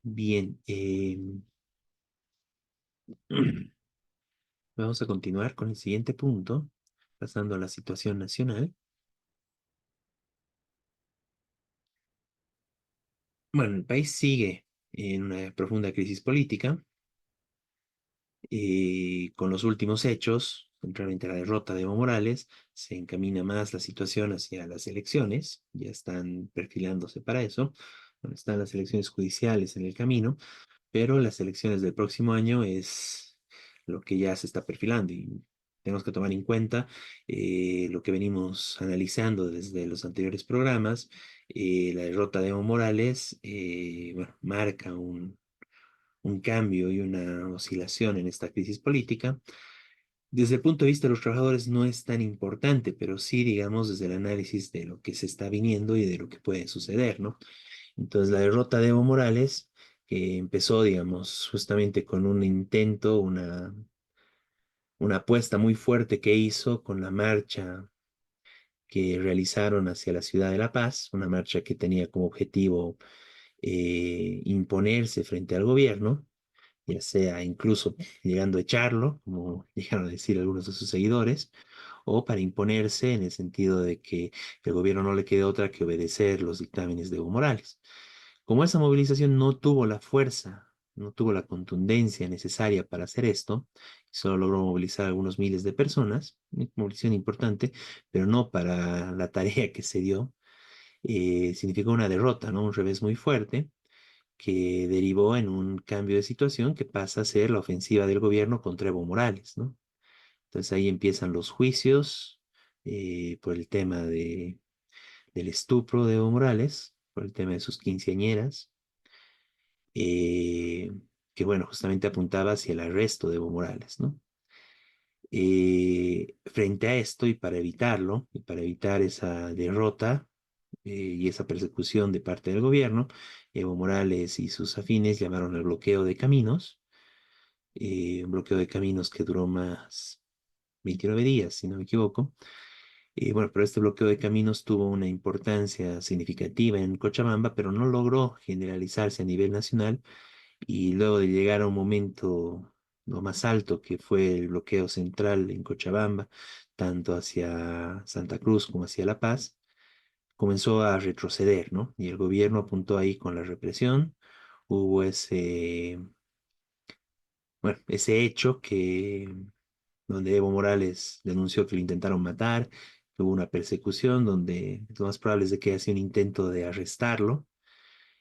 Bien, vamos a continuar con el siguiente punto, pasando a la situación nacional. Bueno, el país sigue en una profunda crisis política, con los últimos hechos, contrariamente a la derrota de Evo Morales, se encamina más la situación hacia las elecciones, ya están perfilándose para eso. Bueno, están las elecciones judiciales en el camino, pero las elecciones del próximo año es lo que ya se está perfilando y tenemos que tomar en cuenta lo que venimos analizando desde los anteriores programas. La derrota de Evo Morales, bueno, marca un cambio y una oscilación en esta crisis política. Desde el punto de vista de los trabajadores no es tan importante, pero sí, digamos, desde el análisis de lo que se está viniendo y de lo que puede suceder, ¿no? Entonces, la derrota de Evo Morales, que empezó, digamos, justamente con un intento, una apuesta muy fuerte que hizo con la marcha que realizaron hacia la ciudad de La Paz, una marcha que tenía como objetivo imponerse frente al gobierno, ya sea incluso llegando a echarlo, como llegaron a decir algunos de sus seguidores, o para imponerse en el sentido de que el gobierno no le quede otra que obedecer los dictámenes de Evo Morales. Como esa movilización no tuvo la fuerza, no tuvo la contundencia necesaria para hacer esto, solo logró movilizar algunos miles de personas, una movilización importante, pero no para la tarea que se dio, significó una derrota, ¿no? Un revés muy fuerte que derivó en un cambio de situación que pasa a ser la ofensiva del gobierno contra Evo Morales, ¿no? Entonces ahí empiezan los juicios por el tema del estupro de Evo Morales, por el tema de sus quinceañeras, eh, que bueno, justamente apuntaba hacia el arresto de Evo Morales, ¿no? Frente a esto y para evitarlo, y para evitar esa derrota y esa persecución de parte del gobierno, Evo Morales y sus afines llamaron al bloqueo de caminos, un bloqueo de caminos que duró más 29 días, si no me equivoco. Bueno, pero este bloqueo de caminos tuvo una importancia significativa en Cochabamba, pero no logró generalizarse a nivel nacional y luego de llegar a un momento lo más alto que fue el bloqueo central en Cochabamba, tanto hacia Santa Cruz como hacia La Paz, comenzó a retroceder, ¿no? Y el gobierno apuntó ahí con la represión. Hubo bueno, ese hecho donde Evo Morales denunció que lo intentaron matar, que hubo una persecución donde lo más probable es de que haya sido un intento de arrestarlo,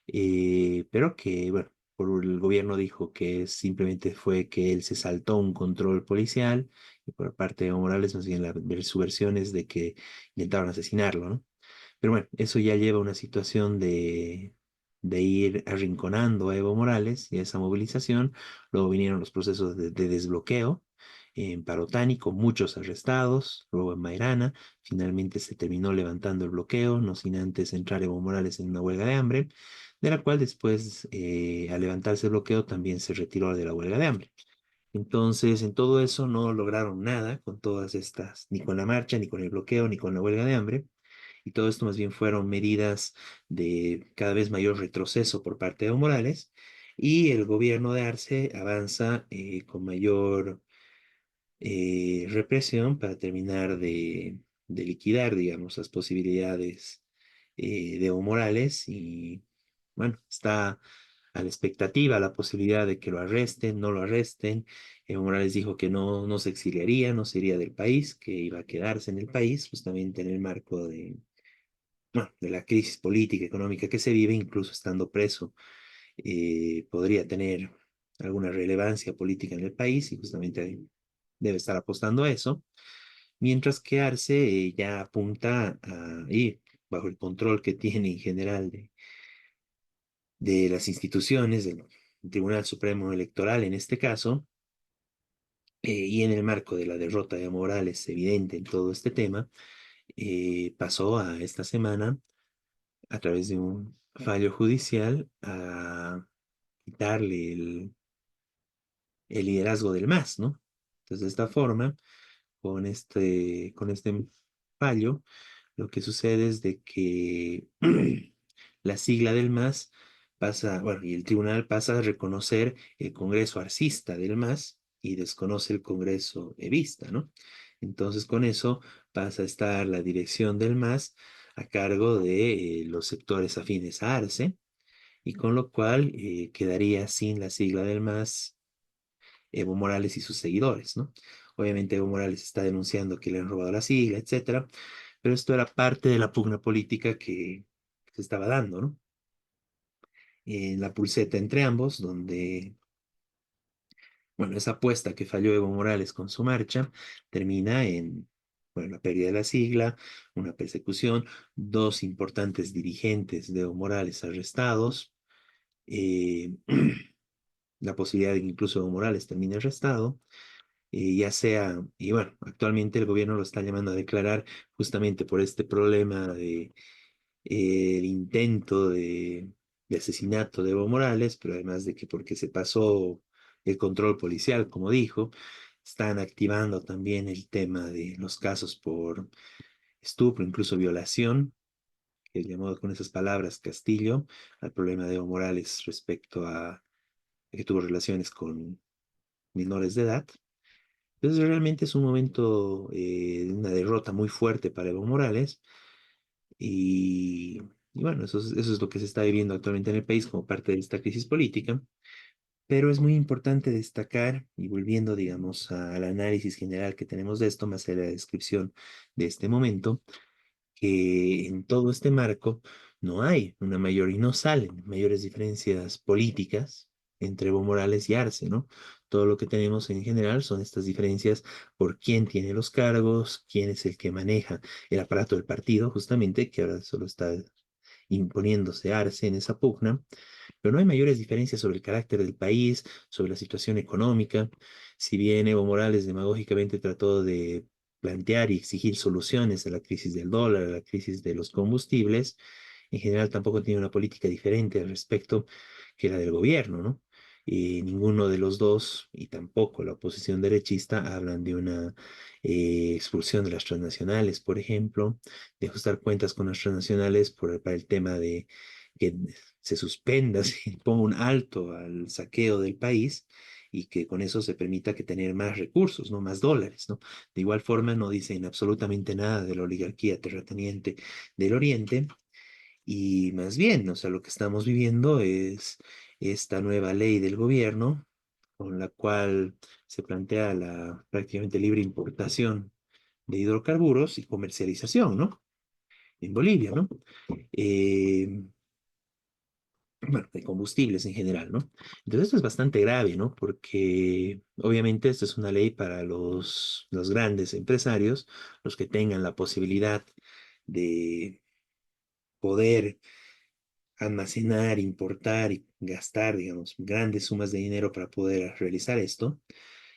pero que, bueno, por el gobierno dijo que simplemente fue que él se saltó un control policial y por parte de Evo Morales, más bien su versión es de que intentaron asesinarlo, ¿no? Pero bueno, eso ya lleva a una situación de ir arrinconando a Evo Morales y a esa movilización. Luego vinieron los procesos de desbloqueo en Parotani con muchos arrestados, luego en Mairana. Finalmente se terminó levantando el bloqueo, no sin antes entrar Evo Morales en una huelga de hambre, de la cual después, al levantarse el bloqueo, también se retiró de la huelga de hambre. Entonces, en todo eso no lograron nada con todas estas, ni con la marcha, ni con el bloqueo, ni con la huelga de hambre. Y todo esto más bien fueron medidas de cada vez mayor retroceso por parte de Evo Morales. Y el gobierno de Arce avanza con mayor represión para terminar de liquidar, digamos, las posibilidades de Evo Morales. Y bueno, está a la expectativa la posibilidad de que lo arresten, no lo arresten. Evo Morales dijo que no se exiliaría, no se iría del país, que iba a quedarse en el país, justamente en el marco bueno, de la crisis política, económica que se vive, incluso estando preso, podría tener alguna relevancia política en el país y justamente debe estar apostando a eso, mientras que Arce ya apunta a ir bajo el control que tiene en general de las instituciones, del Tribunal Supremo Electoral en este caso, y en el marco de la derrota de Morales evidente en todo este tema, pasó a esta semana a través de un fallo judicial a quitarle el liderazgo del MAS, ¿no? Entonces, de esta forma, con este fallo, lo que sucede es de que la sigla del MAS pasa, bueno, y el tribunal pasa a reconocer el Congreso arcista del MAS y desconoce el Congreso evista, ¿no? Entonces, con eso pasa a estar la dirección del MAS a cargo de los sectores afines a Arce, y con lo cual quedaría sin la sigla del MAS Evo Morales y sus seguidores, ¿no? Obviamente Evo Morales está denunciando que le han robado la sigla, etcétera, pero esto era parte de la pugna política que se estaba dando, ¿no? La pulseta entre ambos, donde, bueno, esa apuesta que falló Evo Morales con su marcha termina en, bueno, la pérdida de la sigla, una persecución, dos importantes dirigentes de Evo Morales arrestados, eh, la posibilidad de que incluso Evo Morales termine arrestado, ya sea, y bueno, actualmente el gobierno lo está llamando a declarar justamente por este problema de el intento de asesinato de Evo Morales, pero además de que porque se pasó el control policial, como dijo, están activando también el tema de los casos por estupro, incluso violación, que llamó con esas palabras Castillo al problema de Evo Morales respecto a que tuvo relaciones con menores de edad. Entonces realmente es un momento de una derrota muy fuerte para Evo Morales y, y bueno, eso es lo que se está viviendo actualmente en el país como parte de esta crisis política, pero es muy importante destacar y volviendo, digamos, al análisis general que tenemos de esto, más allá de la descripción de este momento, que en todo este marco no hay una mayor y no salen mayores diferencias políticas entre Evo Morales y Arce, ¿no? Todo lo que tenemos en general son estas diferencias por quién tiene los cargos, quién es el que maneja el aparato del partido, justamente, que ahora solo está imponiéndose Arce en esa pugna, pero no hay mayores diferencias sobre el carácter del país, sobre la situación económica. Si bien Evo Morales demagógicamente trató de plantear y exigir soluciones a la crisis del dólar, a la crisis de los combustibles, en general tampoco tiene una política diferente al respecto que la del gobierno, ¿no? Y ninguno de los dos, y tampoco la oposición derechista, hablan de una expulsión de las transnacionales, por ejemplo, de ajustar cuentas con las transnacionales para el tema de que se suspenda, se ponga un alto al saqueo del país y que con eso se permita que tener más recursos, ¿no? Más dólares, ¿no? De igual forma, no dicen absolutamente nada de la oligarquía terrateniente del Oriente y más bien, o sea, lo que estamos viviendo es esta nueva ley del gobierno con la cual se plantea la prácticamente libre importación de hidrocarburos y comercialización, ¿no? En Bolivia, ¿no? Eh, bueno, de combustibles en general, ¿no? Entonces esto es bastante grave, ¿no? Porque obviamente esto es una ley para los grandes empresarios, los que tengan la posibilidad de poder almacenar, importar y gastar, digamos, grandes sumas de dinero para poder realizar esto.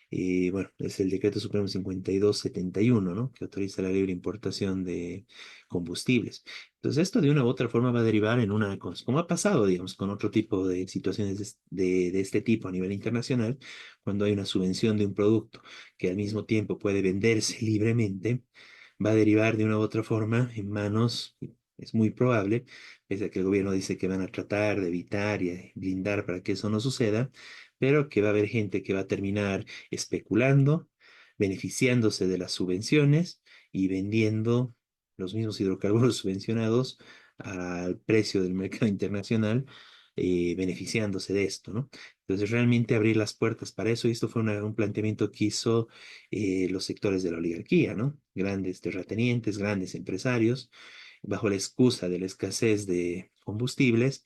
Bueno, es el Decreto Supremo 5271, ¿no? Que autoriza la libre importación de combustibles. Entonces, esto de una u otra forma va a derivar en una, como ha pasado, digamos, con otro tipo de situaciones de este tipo a nivel internacional, cuando hay una subvención de un producto que al mismo tiempo puede venderse libremente, va a derivar de una u otra forma en manos, es muy probable, pese a que el gobierno dice que van a tratar de evitar y blindar para que eso no suceda, pero que va a haber gente que va a terminar especulando, beneficiándose de las subvenciones y vendiendo los mismos hidrocarburos subvencionados al precio del mercado internacional, beneficiándose de esto, ¿no? Entonces, realmente abrir las puertas para eso, y esto fue un planteamiento que hizo los sectores de la oligarquía, ¿no? Grandes terratenientes, grandes empresarios, bajo la excusa de la escasez de combustibles,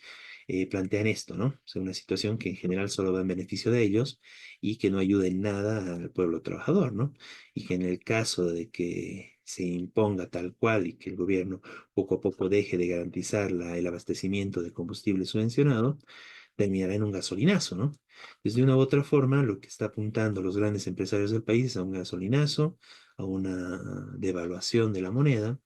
plantean esto, ¿no? O sea, una situación que en general solo va en beneficio de ellos y que no ayuda en nada al pueblo trabajador, ¿no? Y que en el caso de que se imponga tal cual y que el gobierno poco a poco deje de garantizar el abastecimiento de combustible subvencionado, terminará en un gasolinazo, ¿no? Pues de una u otra forma, lo que está apuntando los grandes empresarios del país es a un gasolinazo, a una devaluación de la moneda,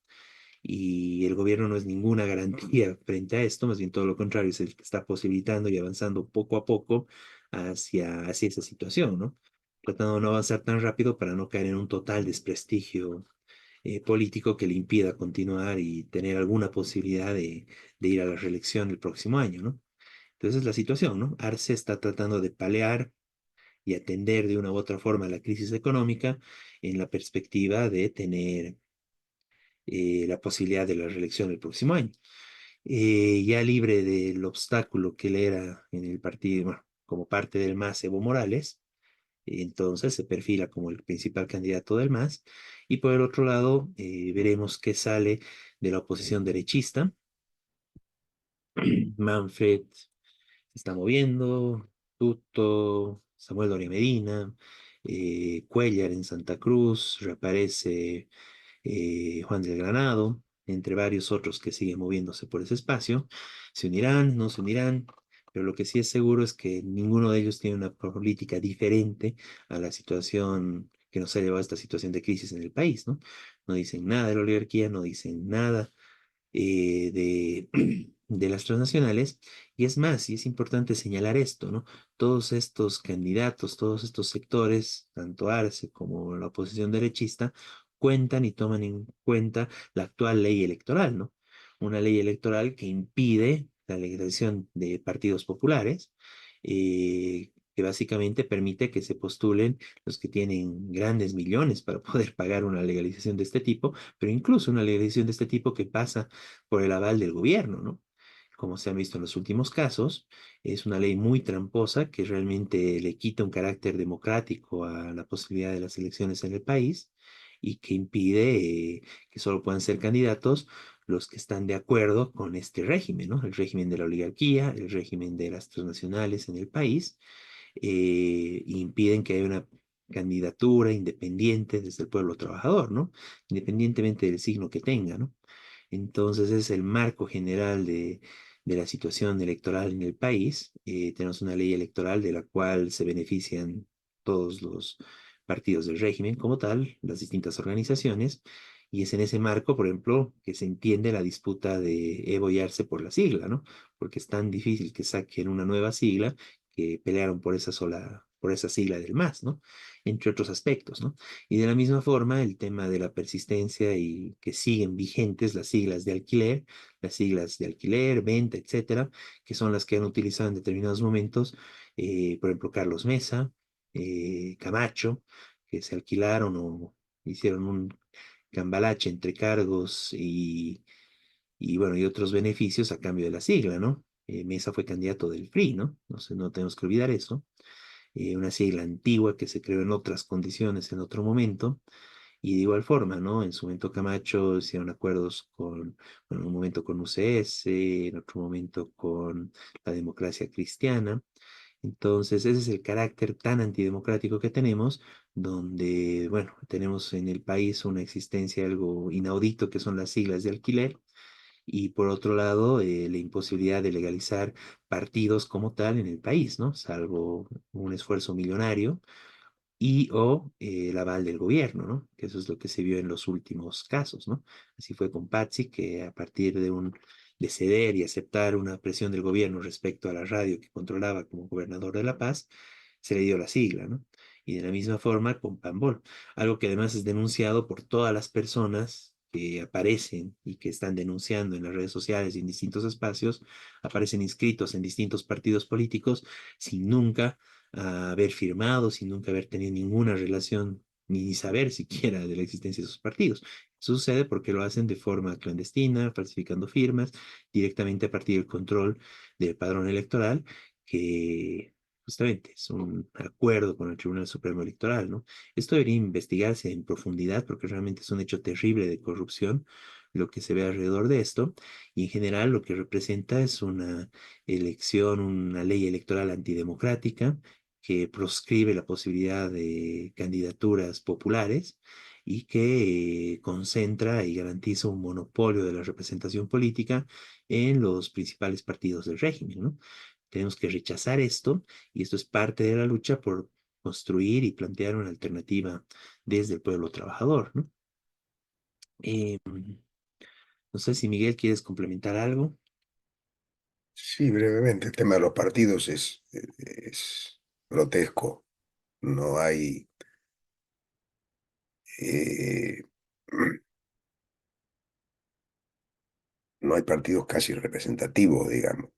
y el gobierno no es ninguna garantía frente a esto, más bien todo lo contrario, es el que está posibilitando y avanzando poco a poco hacia esa situación, ¿no? Tratando de no avanzar tan rápido para no caer en un total desprestigio político que le impida continuar y tener alguna posibilidad de ir a la reelección el próximo año, ¿no? Entonces, la situación, ¿no? Arce está tratando de paliar y atender de una u otra forma la crisis económica en la perspectiva de tener la posibilidad de la reelección el próximo año. Ya libre del obstáculo que le era en el partido, bueno, como parte del MAS Evo Morales, entonces se perfila como el principal candidato del MAS. Y por el otro lado, veremos qué sale de la oposición derechista. Manfred se está moviendo, Tuto, Samuel Doria Medina, Cuellar en Santa Cruz, reaparece Juan del Granado, entre varios otros que siguen moviéndose por ese espacio. ¿Se unirán? ¿No se unirán? Pero lo que sí es seguro es que ninguno de ellos tiene una política diferente a la situación que nos ha llevado a esta situación de crisis en el país, ¿no? No dicen nada de la oligarquía, no dicen nada de, de las transnacionales. Y es más, y es importante señalar esto, ¿no? Todos estos candidatos, todos estos sectores, tanto Arce como la oposición derechista, cuentan y toman en cuenta la actual ley electoral, ¿no? Una ley electoral que impide la legalización de partidos populares, que básicamente permite que se postulen los que tienen grandes millones para poder pagar una legalización de este tipo, pero incluso una legalización de este tipo que pasa por el aval del gobierno, ¿no? Como se han visto en los últimos casos, es una ley muy tramposa que realmente le quita un carácter democrático a la posibilidad de las elecciones en el país y que impide que solo puedan ser candidatos los que están de acuerdo con este régimen, ¿no? El régimen de la oligarquía, el régimen de las transnacionales en el país, impiden que haya una candidatura independiente desde el pueblo trabajador, ¿no? Independientemente del signo que tenga, ¿no? Entonces es el marco general de la situación electoral en el país. Tenemos una ley electoral de la cual se benefician todos los partidos del régimen como tal, las distintas organizaciones, y es en ese marco, por ejemplo, que se entiende la disputa de Evo y Arce por la sigla, ¿no? Porque es tan difícil que saquen una nueva sigla que pelearon por esa sigla del MAS, ¿no? Entre otros aspectos, ¿no? Y de la misma forma, el tema de la persistencia y que siguen vigentes las siglas de alquiler, venta, etcétera, que son las que han utilizado en determinados momentos, por ejemplo, Carlos Mesa, Camacho, que se alquilaron o hicieron un cambalache entre cargos y bueno, y otros beneficios a cambio de la sigla, ¿no? Mesa fue candidato del PRI, ¿no? No sé, no tenemos que olvidar eso. Una sigla antigua que se creó en otras condiciones en otro momento. Y de igual forma, ¿no? En su momento Camacho hicieron acuerdos con, bueno, en un momento con UCS, en otro momento con la democracia cristiana. Entonces, ese es el carácter tan antidemocrático que tenemos, donde, bueno, tenemos en el país una existencia algo inaudito que son las siglas de alquiler y por otro lado, la imposibilidad de legalizar partidos como tal en el país, ¿no? Salvo un esfuerzo millonario y o el aval del gobierno, ¿no? Que eso es lo que se vio en los últimos casos, ¿no? Así fue con Patsy, que a partir de ceder y aceptar una presión del gobierno respecto a la radio que controlaba como gobernador de La Paz, se le dio la sigla, ¿no? Y de la misma forma con Pambol, algo que además es denunciado por todas las personas que aparecen y que están denunciando en las redes sociales y en distintos espacios, aparecen inscritos en distintos partidos políticos sin nunca haber firmado, sin nunca haber tenido ninguna relación ni saber siquiera de la existencia de esos partidos. Eso sucede porque lo hacen de forma clandestina, falsificando firmas, directamente a partir del control del padrón electoral, que justamente es un acuerdo con el Tribunal Supremo Electoral, ¿no? Esto debería investigarse en profundidad porque realmente es un hecho terrible de corrupción lo que se ve alrededor de esto, y en general lo que representa es una elección, una ley electoral antidemocrática que proscribe la posibilidad de candidaturas populares y que concentra y garantiza un monopolio de la representación política en los principales partidos del régimen, ¿no? Tenemos que rechazar esto y esto es parte de la lucha por construir y plantear una alternativa desde el pueblo trabajador, ¿no? Eh, no sé si Miguel quieres complementar algo. Sí, brevemente, el tema de los partidos es grotesco. No hay, eh, no hay partidos casi representativos, digamos.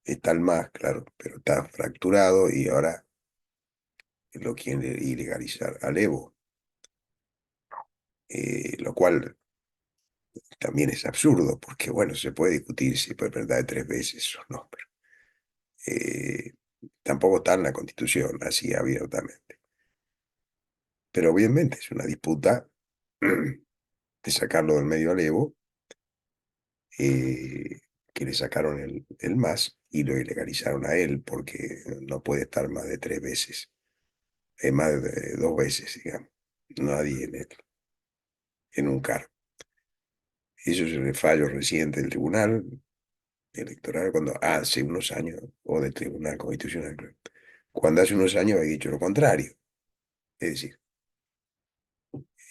está el MAS, claro, pero está fracturado y ahora lo quieren ilegalizar al Evo, lo cual también es absurdo, porque bueno, se puede discutir si puede perder 3 veces o no, pero eh, tampoco está en la Constitución así abiertamente. Pero obviamente es una disputa de sacarlo del medio al Evo, eh, que le sacaron el MAS y lo ilegalizaron a él porque no puede estar más de 3 veces, más de 2 veces, digamos, nadie en un cargo. Eso es el fallo reciente del Tribunal Electoral cuando hace unos años, o del Tribunal Constitucional, creo, cuando hace unos años había dicho lo contrario. Es decir,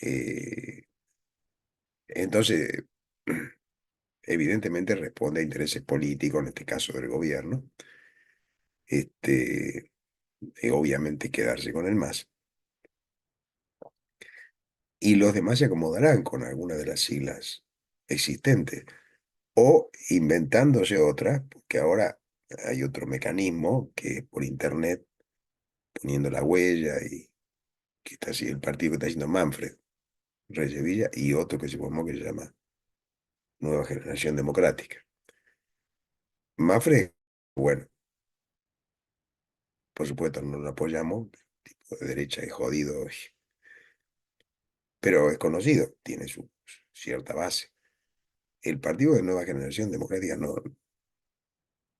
eh, entonces, evidentemente responde a intereses políticos, en este caso del gobierno, este, obviamente quedarse con el MAS. Y los demás se acomodarán con alguna de las siglas existentes o inventándose otras, porque ahora hay otro mecanismo que es por internet, poniendo la huella y que está así el partido que está haciendo Manfred, Reyes Villa, y otro que se formó que se llama Nueva Generación Democrática. Manfred, bueno, por supuesto no lo apoyamos, tipo de derecha es jodido, pero es conocido, tiene su cierta base. El partido de Nueva Generación Democrática no,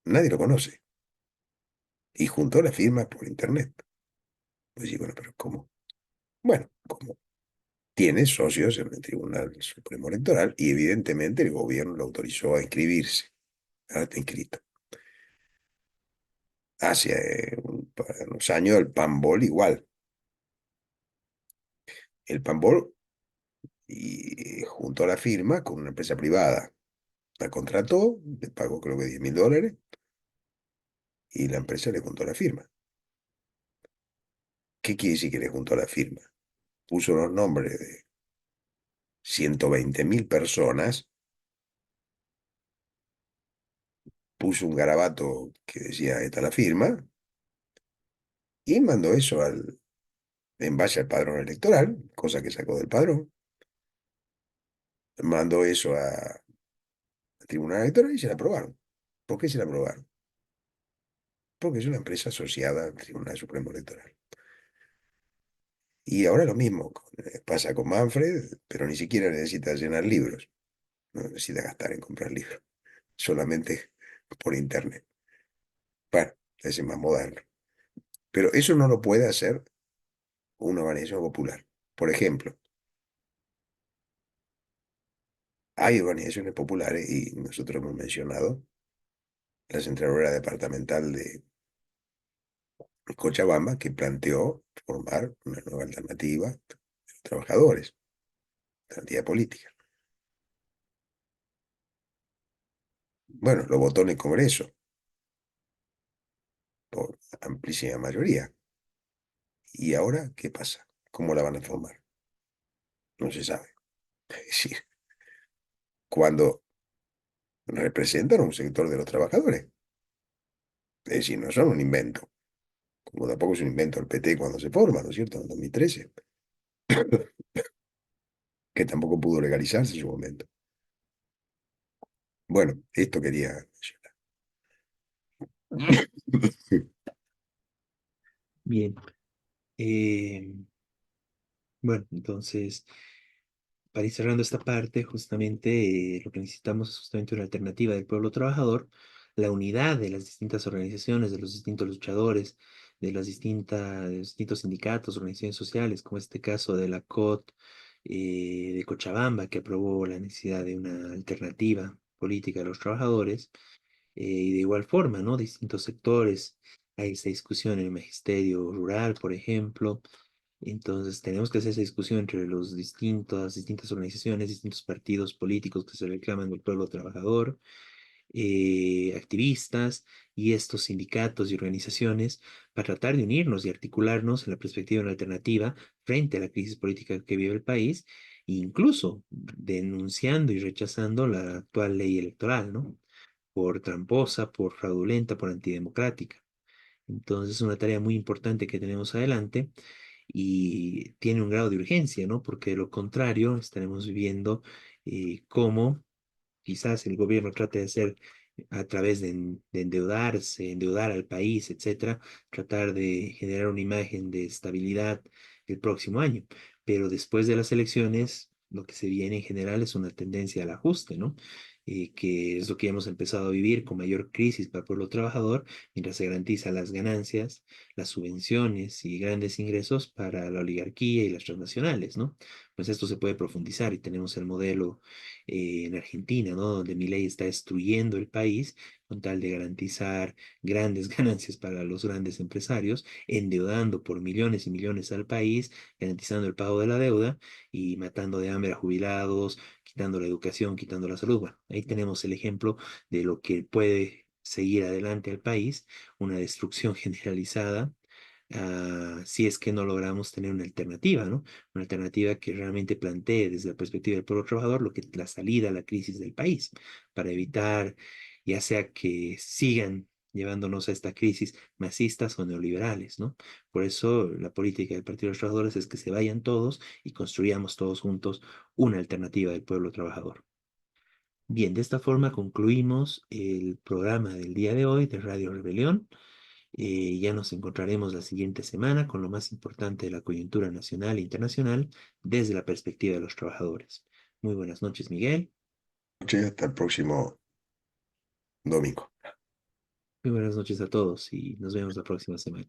nadie lo conoce y juntó las firmas por internet. Pues sí, bueno, pero ¿cómo? Bueno, como tiene socios en el Tribunal Supremo Electoral y evidentemente el gobierno lo autorizó a inscribirse. Ahora está inscrito. Hace unos años el Pambol igual. El Pambol y juntó la firma con una empresa privada. La contrató, le pagó creo que $10.000 y la empresa le juntó la firma. ¿Qué quiere decir que le juntó la firma? Puso los nombres de 120.000 personas, puso un garabato que decía esta es la firma y mandó eso en base al padrón electoral, cosa que sacó del padrón, mandó eso al Tribunal Electoral y se la aprobaron. ¿Por qué se la aprobaron? Porque es una empresa asociada al Tribunal Supremo Electoral. Y ahora lo mismo pasa con Manfred, pero ni siquiera necesita llenar libros, no necesita gastar en comprar libros, solamente por internet. Bueno, es más moderno. Pero eso no lo puede hacer una organización popular. Por ejemplo, hay organizaciones populares, y nosotros hemos mencionado, la Central Obrera Departamental de Cochabamba, que planteó formar una nueva alternativa de los trabajadores, alternativa política. Bueno, lo votó en el Congreso por amplísima mayoría. ¿Y ahora qué pasa? ¿Cómo la van a formar? No se sabe. Es decir, cuando representan a un sector de los trabajadores. Es decir, no son un invento, como tampoco es un invento el PT cuando se forma, ¿no es cierto? En 2013, que tampoco pudo legalizarse en su momento. Bueno, esto quería mencionar. Bien. Eh, bueno, entonces, para ir cerrando esta parte, justamente lo que necesitamos es justamente una alternativa del pueblo trabajador, la unidad de las distintas organizaciones, de los distintos luchadores, de los distintos sindicatos, organizaciones sociales, como este caso de la COT de Cochabamba, que aprobó la necesidad de una alternativa política a los trabajadores, y de igual forma, ¿no? Distintos sectores. Hay esta discusión en el magisterio rural, por ejemplo. Entonces, tenemos que hacer esa discusión entre los distintas organizaciones, distintos partidos políticos que se reclaman del pueblo trabajador, activistas y estos sindicatos y organizaciones para tratar de unirnos y articularnos en la perspectiva de una alternativa frente a la crisis política que vive el país, e incluso denunciando y rechazando la actual ley electoral, ¿no? por tramposa, por fraudulenta, por antidemocrática. Entonces es una tarea muy importante que tenemos adelante y tiene un grado de urgencia, ¿no? Porque de lo contrario estaremos viviendo cómo quizás el gobierno trate de hacer a través de endeudarse, endeudar al país, etcétera, tratar de generar una imagen de estabilidad el próximo año. Pero después de las elecciones, lo que se viene en general es una tendencia al ajuste, ¿no? Que es lo que hemos empezado a vivir con mayor crisis para el pueblo trabajador, mientras se garantiza las ganancias, las subvenciones y grandes ingresos para la oligarquía y las transnacionales, ¿no? Pues esto se puede profundizar y tenemos el modelo en Argentina, ¿no? Donde Milei está destruyendo el país con tal de garantizar grandes ganancias para los grandes empresarios, endeudando por millones y millones al país, garantizando el pago de la deuda y matando de hambre a jubilados, quitando la educación, quitando la salud. Bueno, ahí tenemos el ejemplo de lo que puede seguir adelante al país, una destrucción generalizada si es que no logramos tener una alternativa, ¿no? Una alternativa que realmente plantee desde la perspectiva del pueblo trabajador lo que la salida a la crisis del país, para evitar ya sea que sigan llevándonos a esta crisis masistas o neoliberales, ¿no? Por eso la política del Partido de los Trabajadores es que se vayan todos y construyamos todos juntos una alternativa del pueblo trabajador. Bien, de esta forma concluimos el programa del día de hoy de Radio Rebelión. Ya nos encontraremos la siguiente semana con lo más importante de la coyuntura nacional e internacional desde la perspectiva de los trabajadores. Muy buenas noches, Miguel. Hasta el próximo domingo. Muy buenas noches a todos y nos vemos la próxima semana.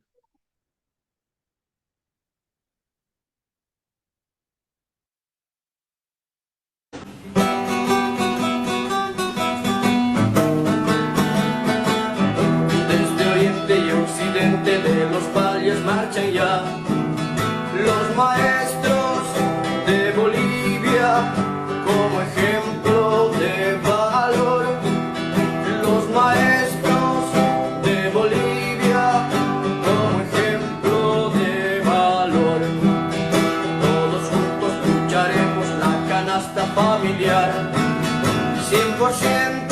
Desde oriente y occidente de los valles marchan ya los maestros de Bolivia como ejemplo de valor. Los maestros de Bolivia como ejemplo de valor. Todos juntos lucharemos la canasta familiar 100%.